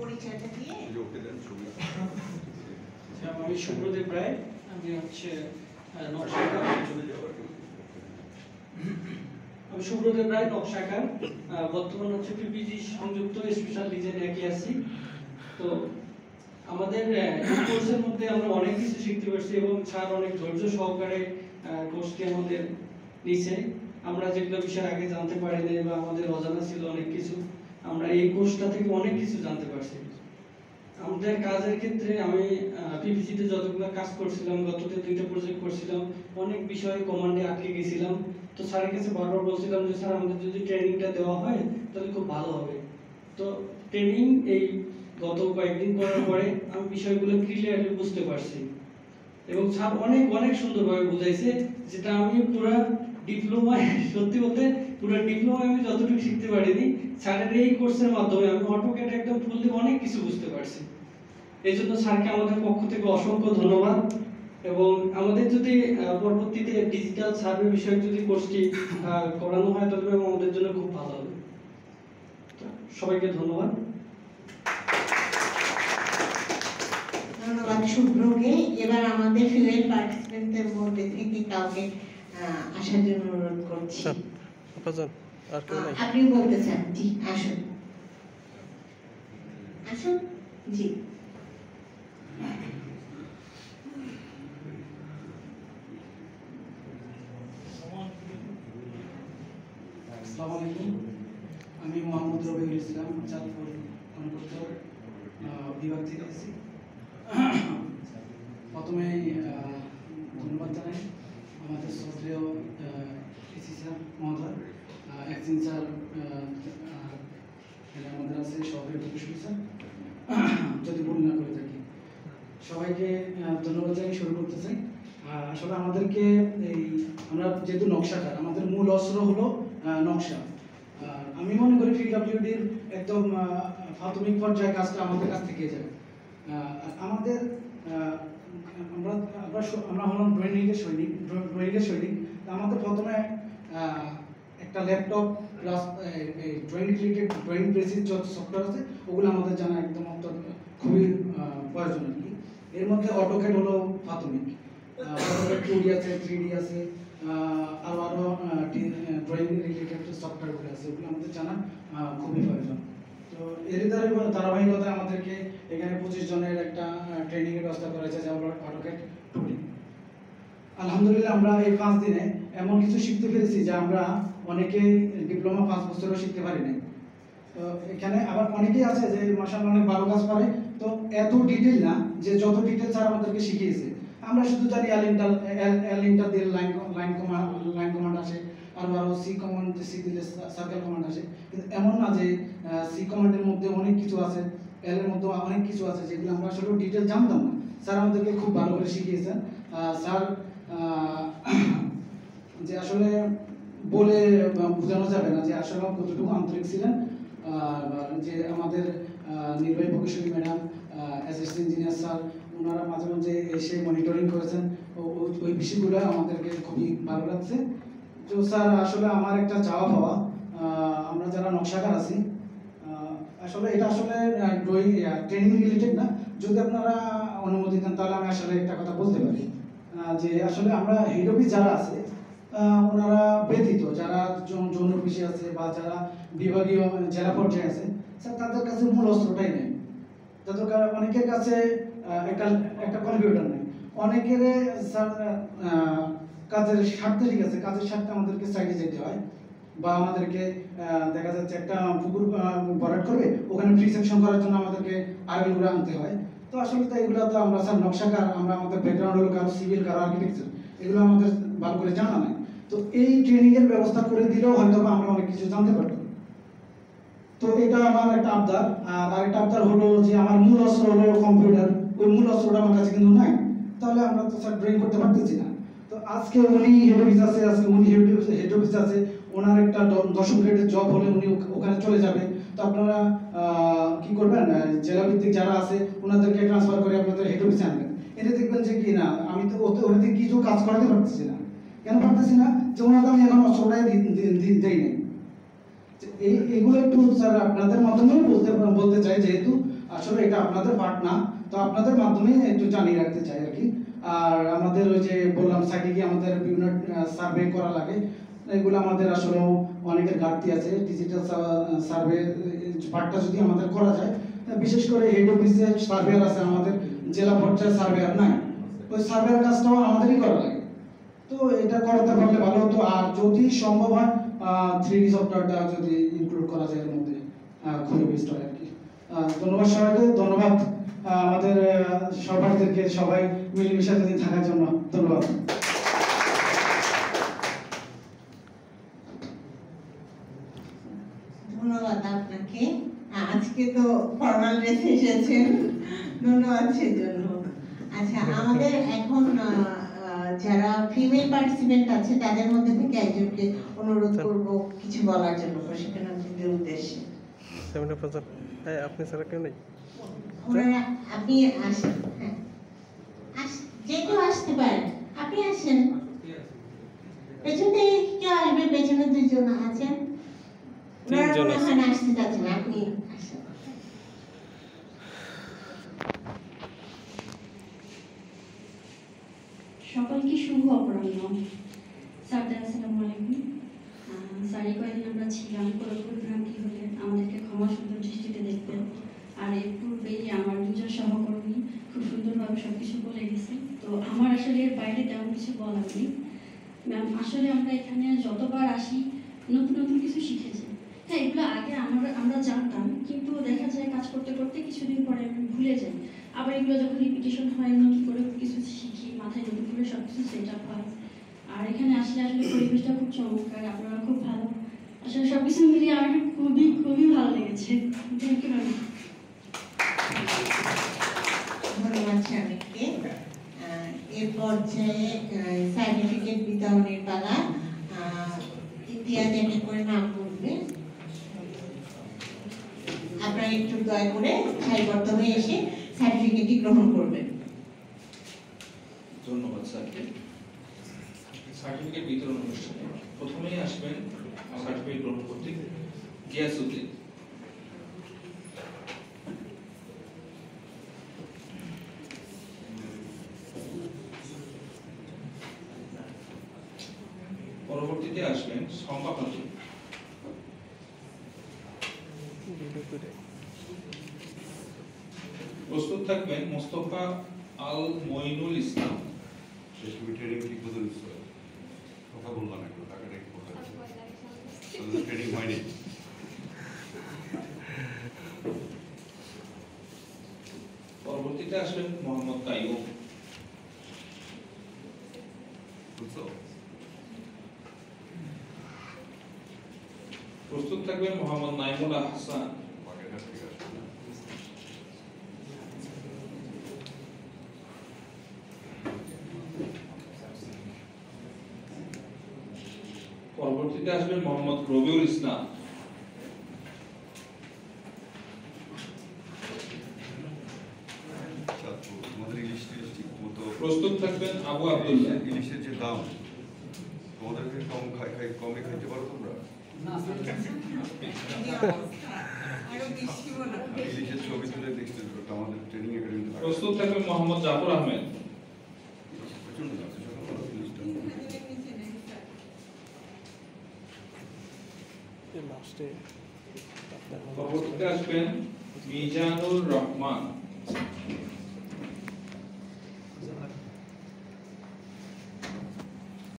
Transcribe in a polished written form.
পরিচয়টা দিয়ে। আমি সুব্রদেব রায়, আমি হচ্ছে নকশাকার। আমি সুব্রদেব রায়, নকশাকার, বর্তমানে হচ্ছে পিপিজি সংযুক্ত স্পেশাল ডিজাইন একই আছি। তো আমাদের এই কোর্সের মধ্যে আমরা অনেক কিছু শিখতে পারছি এবং স্যার অনেক ধৈর্য সহকারে কোর্সটি আমাদের নিছে। আমরা যেগুলো বিষয় আগে জানতে পারিনি বা আমাদের অজানা ছিল অনেক কিছু, আমরা এই কোর্সটা থেকে অনেক কিছু জানতে পারছি। আমাদের কাজের ক্ষেত্রে আমি পিপিসিতে যতগুলো কাজ করছিলাম, গততে 2টা প্রজেক্ট করছিলাম, অনেক বিষয়ে কমান্ডে আটকে গেছিলাম। তো স্যারের কাছে বারবার বলছিলাম যে স্যার আমাদের যদি ট্রেনিংটা দেওয়া হয় তাহলে খুব ভালো হবে। তো ট্রেনিং এই গত কয়েকদিন করার পরে আমি বিষয়গুলো ক্লিয়ারলি বুঝতে পারছি এবং স্যার অনেক অনেক সুন্দরভাবে বুঝাইছে, যেটা আমি পুরো ডিপ্লোমায় সত্যি বলতে পুরো ডিপ্লোমায় আমি যতটুকু শিখতে পারিনি, স্যারের এই কোর্সের মাধ্যমে আমি অটোক্যাড একদম ফুললি অনেক কিছু বুঝতে পারছি। এই জন্য স্যারকে আমাদের পক্ষ থেকে অসংখ্য ধন্যবাদ। এবং আমাদের যদি পরবর্তীতে ডিজিটাল সার্ভে বিষয়ে যদি কোর্সটি করানো হয় তাহলে আমাদের জন্য খুব ভালো হবে। সবাইকে ধন্যবাদ। ধন্যবাদ শুভ্রকে। এবার আমাদের ফিমেল পার্টিসিপেন্টদের মধ্যে থেকে কাউকে আসার জন্য অনুরোধ করছি। আপনি বলতে চান? জি আসুন, আসুন। জি আসসালামু আলাইকুম। আমি মোহাম্মদ রবিউল ইসলাম, চাঁদপুর কনকোত্তর বিভাগ থেকে এসেছি। প্রথমে ধন্যবাদ জানাই আমাদের শ্রদ্ধেয় এসি স্যার মহোদয়, অ্যাক্সিং স্যার, আমাদের আছে সহকারী স্যার, যদি ভুল না করে থাকি সবাইকে ধন্যবাদ জানিয়ে শুরু করতে চাই। আসলে আমাদেরকে আমরা যেহেতু নকশাকার, আমাদের মূল অস্ত্র হলো নকশা। আমি মনে করি পিডব্লিউডির একদম প্রাথমিক পর্যায়ে কাজটা আমাদের কাছ থেকে যায়। আমাদের আমরা হলাম ড্রয়িংয়ের সৈনিক। আমাদের প্রথমে একটা laptop plus drawing related drawing basis যত সফটওয়্যার আছে ওগুলো আমাদের জানা একদম খুবই প্রয়োজন আর কি। এর মধ্যে অটোক্যাড হলো প্রাথমিক, অটোক্যাড 2D আছে, 3D আছে, আরও ড্রয়িং রিলেটেড সফটওয়্যারগুলো আছে, ওগুলো আমাদের জানা খুবই প্রয়োজন। তো এর ধারাবাহিকতায় আমাদেরকে এখানে 25 জনের একটা ট্রেনিংয়ের ব্যবস্থা করা হয়েছে, যেমন অটোক্যাড 2D। আলহামদুলিল্লাহ আমরা এই 5 দিনে এমন কিছু শিখতে পেরেছি যা আমরা অনেকেই ডিপ্লোমা 5 বছরও শিখতে পারি নাই। তো এখানে আবার অনেকেই আছে যে মাশাআল্লাহ অনেক ভালো কাজ করে, তো এত ডিটেইল না যে যত ডিটেইল স্যার আমাদেরকে শিখিয়েছে। আমরা শুধু জানি এল ইন্টার দিয়ে লাইন কমান্ড আসে, আর সি কমান্ড, সি দিলে সার্কেল কমান্ড আসে, কিন্তু এমন না যে সি কমান্ডের মধ্যে অনেক কিছু আছে, এল এর মধ্যে অনেক কিছু আছে যেগুলো আমরা আসলে ডিটেইল জানতাম না। স্যার আমাদেরকে খুব ভালো করে শিখিয়েছেন। স্যার যে আসলে বলে বোঝানো যাবে না যে আসলে কতটুকু আন্তরিক ছিলেন। যে আমাদের নির্বাহী প্রকৌশলী ম্যাডাম, অ্যাসিস্ট্যান্ট ইঞ্জিনিয়ার স্যার, ওনারা মাঝে মাঝে এসে মনিটরিং করেছেন, ওই বিষয়গুলো আমাদেরকে খুবই ভালো লাগছে। তো স্যার আসলে আমার একটা চাওয়া পাওয়া, আমরা যারা নকশাকার আছি, আসলে এটা আসলে ড্রয়িং ট্রেনিং রিলেটেড না, যদি আপনারা অনুমতি দেন তাহলে আমি আসলে একটা কথা বলতে পারি যে আসলে আমরা হেড অফিস যারা আছে ওনারা ব্যতীত যারা জোন অফিসে আছে বা যারা বিভাগীয় জেলা পর্যায়ে আছে, স্যার তাদের কাছে মূল অস্ত্রটাই নেই। তাদের অনেকের কাছে একটা কম্পিউটার নেই, অনেকের স্যার কাজের স্বার্থে, ঠিক আছে, কাজের স্বার্থে আমাদেরকে সাইডে যেতে হয়, বা আমাদেরকে দেখা যাচ্ছে একটা পুকুর ভরাট করবে, ওখানে ফ্রি সেকশন করার জন্য আমাদেরকে আর্মিগুলো আনতে হয়। তো আসলে তো এগুলো তো আমরা স্যার নকশাকার, আমরা আমাদের ব্যাকগ্রাউন্ড হলো কারো সিভিল, কারো আর্কিটেকচার, এগুলো আমাদের ভালো করে জানা নাই। তো এই ট্রেনিংয়ের ব্যবস্থা করে দিলেও হয়তো আমরা অনেক কিছু জানতে পারতাম। তো এটা আমার একটা আবদার। আর আরেকটা আবদার হলো যে আমার মূল অস্ত্র হলো কম্পিউটার, ওই মূল অস্ত্রটা আমার কাছে কিন্তু নাই, তাহলে আমরা তো স্যার ড্রয়িং করতে পারতেছি না। তো আজকে উনি হেড অফিস আছে, হেড অফিস আছে, ওনার একটা 10ম গ্রেডের জব হলে উনি ওখানে চলে যাবে। তো আপনারা কি করবেন, জেলা ভিত্তিক যারা আছে ওনাদেরকে ট্রান্সফার করে আপনাদের হেড অফিসে আনবেন। এতে দেখবেন যে কি না, আমি তো ওনাদের কিছু কাজ করাতে পারতেছি না। কেন পারতেছি না? যে ওনাকে আমি এখন অস্ত্রটাই দেই নাই। এগুলো একটু স্যার আপনাদের মাধ্যমে বলতে চাই, যেহেতু আসলে এটা আপনাদের পার্ট না, তো আপনাদের মাধ্যমে একটু জানিয়ে রাখতে চাই আর কি। আর আমাদের ওই যে বললাম সাইটে গিয়ে আমাদের বিভিন্ন সার্ভে করা লাগে, এগুলো আমাদের আসলে অনেকের ঘাটতি আছে। ডিজিটাল সার্ভে পার্টটা যদি আমাদের করা যায়, বিশেষ করে হেড অফিসে সার্ভেয়ার আছে, আমাদের জেলা পর্যায়ে সার্ভেয়ার নাই, ওই সার্ভেয়ার কাজটাও আমাদেরই করা লাগে। তো এটা করতে পারলে ভালো হতো। আর যদি সম্ভব হয় 3D সফটওয়্যারটা যদি ইনক্লুড করা যায় এর মধ্যে, খুবই বেস্ট হয় আর কি। ধন্যবাদ সবাইকে, ধন্যবাদ আমাদের সহপাঠীদেরকে, সবাই মিলেমিশে এতদিন থাকার জন্য ধন্যবাদ। ধন্যবাদ আপনাকে। আজকে তো ফর্মাল ড্রেসে এসেছেন, ধন্যবাদ সেজন্য। আচ্ছা, আমাদের এখন যারা ফিমেল পার্টিসিপেন্ট আছে তাদের মধ্যে থেকে একজনকে অনুরোধ করব কিছু বলার জন্য প্রশিক্ষণার্থীদের উদ্দেশ্যে। হ্যাঁ, আপনি ছাড়া কেউ নেই। ওনারা, আপনি আসেন। হ্যাঁ, যে কেউ আসতে পারেন, আপনি আসেন। পেছন থেকে কেউ আসবে? পেছনে দুইজন আছেন, ওনারা মনে হয় না আসতে চাচ্ছেন, আপনি আসেন। সকলকে শুভ অপরাহ্ন। স্যারদের আসসালামু আলাইকুম। স্যার, কয়েকদিন আমরা ছিলাম, কোনো ভ্রান্তি হলে আমাদেরকে ক্ষমা সুন্দর দৃষ্টিতে দেখবেন। আর এর পূর্বেই আমার দুজন সহকর্মী খুব সুন্দরভাবে সব কিছু বলে গেছে, তো আমার আসলে এর বাইরে তেমন কিছু বলার নেই। ম্যাম, আসলে আমরা এখানে যতবার আসি নতুন নতুন কিছু শিখেছি। হ্যাঁ, এগুলো আগে আমরা জানতাম, কিন্তু দেখা যায় কাজ করতে করতে কিছুদিন পরে আমি ভুলে যাই। আবার এগুলো যখন রিপিটেশন হয়, নতুন করে কিছু শিখি, মাথায় নতুন করে সব কিছু সেট আপ হয়। আর এখানে আসলে পরিবেশটা খুব চমৎকার, আপনারা খুব ভালো। আসলে সব কিছু মিলিয়ে আমার খুবই খুবই ভালো লেগেছে। Thank you ma'am. ধন্যবাদ স্বামীকে। এর পর্যায়ে সার্টিফিকেট বিতরণের পালা। ইতিহাস একটা করে নাম বলবে। আপনারা একটু দয়া করে সারিবদ্ধ হয়ে এসে সার্টিফিকেটটি গ্রহণ করবেন। ধন্যবাদ স্যারকে। সার্টিফিকেট বিতরণ অনুষ্ঠানে প্রথমেই আসবেন সার্টিফিকেট গ্রহণ করতে গিয়াসউদ্দিন। পরবর্তীতে আসবেন শম্পা খাতুন। প্রস্তুত থাকবেন মোস্তফা আল মঈনুল ইসলাম। ট্রেনিং ঠিক মতো দিচ্ছে, কথা বললাম একটু টাকাটা একটু ট্রেনিং হয়নি। পরবর্তীতে আসবেন মোহাম্মদ কাইয়ুম। বুঝছো? প্রস্তুত থাকবেন মোহাম্মদ নাইমুল হাসান। বাকিটা ঠিক আছে না? পরবর্তীতে আসবেন মোহাম্মদ রবিউল ইসলাম। তোমাদের ইলিশ টিলিশ ঠিক মতো প্রস্তুত থাকবেন আবু আব্দুল্লাহ। ইলিশের যে দাম তোমাদেরকে কমে খাইতে পারো তোমরা? ইলিশের ছবি তুলে দেখতে আমাদের ট্রেনিং একাডেমি। প্রস্তুত থাকবেন মোহাম্মদ জাফর আহমেদ। প্রচন্ড যাচ্ছে ইলিশটা। পরবর্তীতে আসবেন মিজানুর রহমান।